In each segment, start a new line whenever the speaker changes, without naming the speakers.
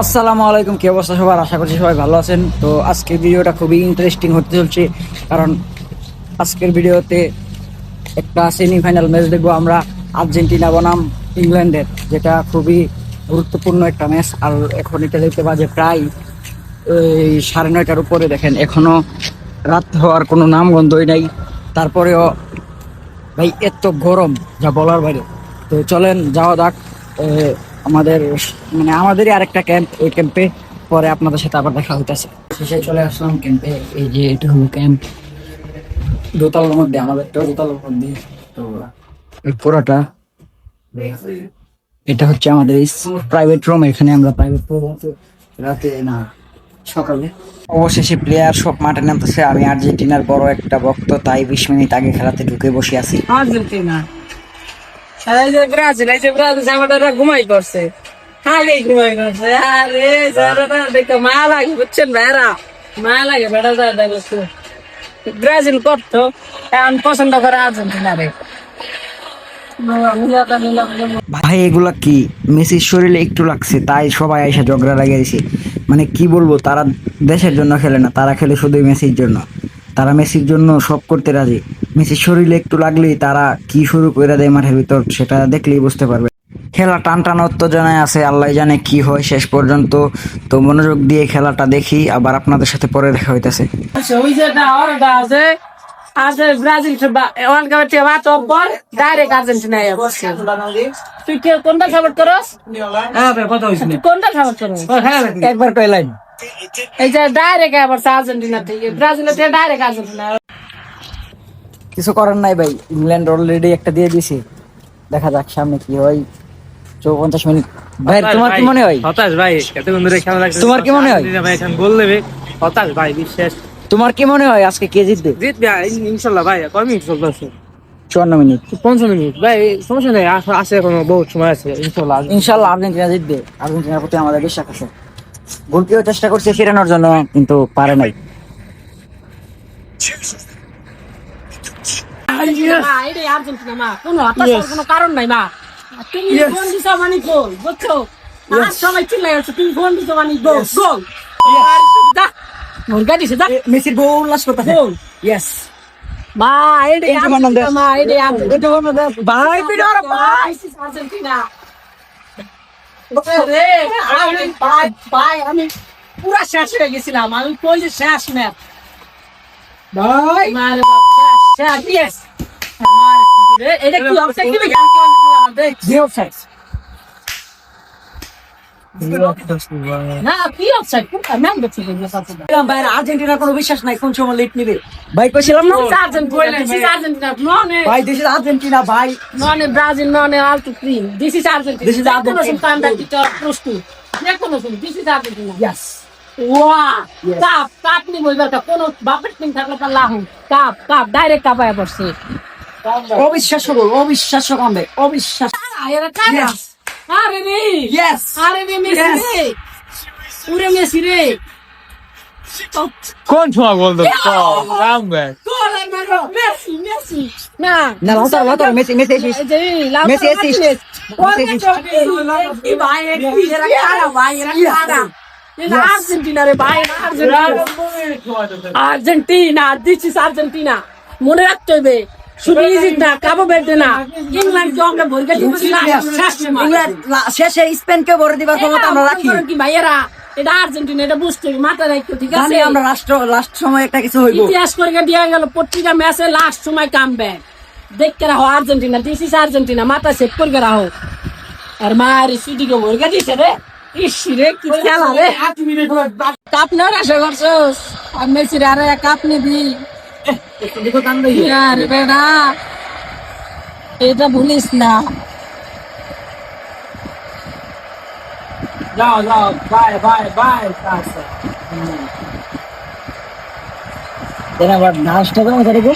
আসসালামু আলাইকুম, কি অবস্থা সবার? আশা করছি সবাই ভালো আছেন। তো আজকের ভিডিওটা খুবই ইন্টারেস্টিং হতে চলছে, কারণ আজকের ভিডিওতে একটা সেমিফাইনাল ম্যাচ দেখবো আমরা, আর্জেন্টিনা বনাম ইংল্যান্ডের, যেটা খুবই গুরুত্বপূর্ণ একটা ম্যাচ। আর এখন এটা দেখতে বাজে প্রায় এই 9:30টার উপরে। দেখেন এখনো রাত হওয়ার কোনো নাম গন্ধই নাই, তারপরেও ভাই এত গরম যা বলার বাইরে। তো চলেন যাওয়া যাক আমাদের, মানে আমাদেরই আরেকটা ক্যাম্প, ওই ক্যাম্পে পরে আপনাদের সাথে আবার দেখা হইতেছে। শেষে চলে আসলাম ক্যাম্পে। এই যে এটা হলো ক্যাম্প, দোতলার মধ্যে, আমাদের দোতলার মধ্যে। তো এই পুরোটা, এটা হচ্ছে আমাদের প্রাইভেট রুম। এখানে আমরা প্রাইভেট রাতে না সকালে। অবশেষে প্লেয়ার সব মাঠে নামতেছে। আমি আর্জেন্টিনার বড় একটা ভক্ত, তাই 20 মিনিট আগে খেলাতে ঢুকে বসে আছি।
আর্জেন্টিনা এই যে ব্রাজিল, এই যে ব্রাজিল আমাদের ঘুমাই পড়ছে, খালি ঘুমাই পড়ছে। আরে যারা দেখে মায়া লাগে, বুঝছেন ভাইরা, মায়া লাগে বেড়া যায় দেখো। ব্রাজিল করতো, এখন পছন্দ করে আর্জেন্টিনা রে।
ভাই এগুলা কি? মেসির শরীরে একটু লাগছে তাই সবাই এসে ঝগড়া লাগিয়ে দিছে। মানে কি বলবো, তারা দেশের জন্য খেলে না, তারা খেলে শুধু মেসির জন্য। তারা মেসির জন্য সব করতে রাজি। মেসির শরীরে একটু লাগলেই তারা কি শুরু করে দেয় মাঠের ভিতর, সেটা দেখলেই বুঝতে পারবে। খেলা টান টান উত্তেজনায় আছে, আল্লাহ জানে কি হয় শেষ পর্যন্ত। তো মনোযোগ দিয়ে খেলাটা দেখি, আবার আপনাদের সাথে পরে দেখা হইতেছে।
ওই যে আছে, আজ ব্রাজিল ওয়ার্ল্ড কাপের থেকে বাদ পর ডাইরেক্ট আর্জেন্টিনা বসছে। তুই কোনটা সাপোর্ট করস? কোনটা সাপোর্ট করস?
একবার কইলাম
এই যে ডাইরেক্ট আবার আর্জেন্টিনা থেকে, ব্রাজিলের থেকে ডাইরেক্ট আর্জেন্টিনা।
কিছু করার নাই ভাই, ইংল্যান্ড অলরেডি একটা দিয়ে দিছে। দেখা যাক সামনে কি হয়। 54 মিনিট। ভাই তোমার কি মনে হয়?
হতাশ ভাই, এতক্ষণ ধরে খেলা লাগছে।
তোমার কি মনে হয়?
ভাই এখন গোল দেবে, হতাশ ভাই, বিশ্বাস।
তোমার কি মনে হয় আজকে কে জিতবে?
জিতবে ইনশাল্লাহ ভাই। কয় মিনিট চলতেছে?
54 মিনিট।
50 মিনিট ভাই, সমস্যা নেই, আছে এখনো বহুত সময় আছে। ইনশাল্লাহ
ইনশাল্লাহ আর্জেন্টিনা জিতবে। আর্জেন্টিনার প্রতি আমাদের বিশ্বাস আছে। গোলকিও চেষ্টা করছে ফেরানোর জন্য, কিন্তু পারে নাই।
এটাই আর্জেন্টিনা মা, কোনো হতাশার কোনো কারণ নাই মা। তুমি ফোন দিছো মানে গোল, বুঝছো? আর সবাই চিল্লাই আছে, তুমি ফোন দিছো মানে গোল, গোল। যা মুরগা দিছে, যা
মেসির গোল উল্লাস করতেছে।
গোল।
ইয়েস
মা এটাই আর্জেন্টিনা মা, এটাই আর্জেন্টিনা।
ভাই পিডার ভাই।
আর্জেন্টিনা রে, আমি পুরা শেষ হয়ে গেছিলাম। আমি কই যে শেষ ম্যাচ
ভাই
মারে শেষ, ইয়েস। এটা কি অফসাইড দিবে?
জি অফসাইড।
না কি অফসাইড? ম্যান দেখছি
ভাই আর্জেন্টিনার কোনো বিশ্বাস নাই, কোন সময় লিড নিবে। ভাই কইছিলাম না
আর্জেন্টিনা ননে
ভাই, দিস ইজ আর্জেন্টিনা ভাই।
ননে ব্রাজিল ননে আলটু ক্রিম, this is Argentina.
This is Argentina.
প্রস্তুত দেখো, দিস ইজ আর্জেন্টিনা।
ইয়েস।
ওয়া কাপ কাপ নি বলবার কা কোন বাপের টিম থাকলে তার লাহু কাপ কাপ ডাইরেক্ট কাপ আয়া পড়ছে।
অবিশ্বাস্য গোল, অবিশ্বাস্য কামবে, অবিশ্বাস্য।
আরে কারা? আরে রে,
ইয়েস।
আরে রে মেসি রে, পুরো মেসি রে।
কোন সময় গোল দেবে? রাম ভাই,
গোল মারো মেসি, মেসি না
না লাউতারো মেসি এসেছে। মেসি এসেছে।
আর্জেন্টিনা রে ভাই, আর্জেন্টিনা, দিস ইজ আর্জেন্টিনা। মনে রাখতে হবে, শুধু ইজিপ্ট না, কাবো ভের্দে না, ইংল্যান্ড কে আমরা ভরকে দিচ্ছি না।
শেষে স্পেনকে ভরে দিবার ক্ষমতা আমরা রাখি
কি ভাইয়েরা, এটা আর্জেন্টিনা, এটা বুঝতে হবে, মাথা রাখতে, ঠিক আছে?
জানি আমরা লাস্ট সময় একটা কিছু হইব।
ইতিহাস করে দিয়া গেল, প্রতিটা ম্যাচে লাস্ট সময় কামব্যাক দেখতে রাখো আর্জেন্টিনা, দিস ইজ আর্জেন্টিনা, মাথা সেট করে রাখো। আর মায়ের সিটিকে ভরকে দিছে রে, ইস রে কি খেলা রে। কাপ নেওয়ার আশা করছোস, আর মেসির আরে কাপ নিবি? আরে বেটা, এটা ভুলিস না।
যাও যাও, বাই বাই বাই। আচ্ছা
আবার লাস্টটা দাও দেখো।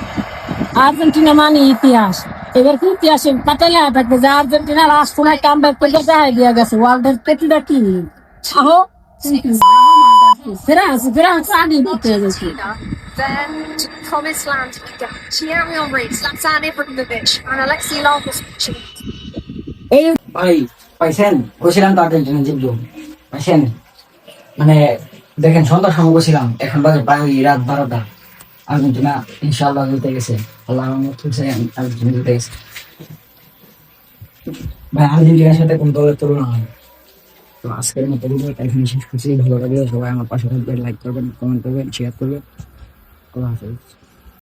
আর্জেন্টিনা মানে ইতিহাস। এবার কি ইতিহাসে পাতালে থাকবে যে আর্জেন্টিনা লাস্ট সময় কামব্যাক করে দেখাই দিয়া গেছে ওয়ার্ল্ডের প্রতিটা টিম। আহো ফ্রান্স আগে জিতে গেছে।
Then to the promised land we go. Thierry Henry, Zlatan Ibrahimovic, and Alexei Lalas.
এই ভাই পাইছেন, বলছিলাম তো আর্জেন্টিনা জিতবো। পাইছেন মানে দেখেন সন্ধ্যা সময় ছিলাম, এখন বাজে প্রায় রাত 12টা। আর্জেন্টিনা ইনশাআল্লাহ জিতে গেছে, আল্লাহ রহমত করছে, আর্জেন্টিনা জিতে গেছে। ভাই আর্জেন্টিনার সাথে কোন দলের তুলনা হয়? তো আজকের মতো ভিডিওটা এখানে শেষ করছি। ভালো লাগলে সবাই আমার পাশে থাকবেন, লাইক করবেন, কমেন্ট করবেন, শেয়ার করবেন। আল্লাহ হাফেজ।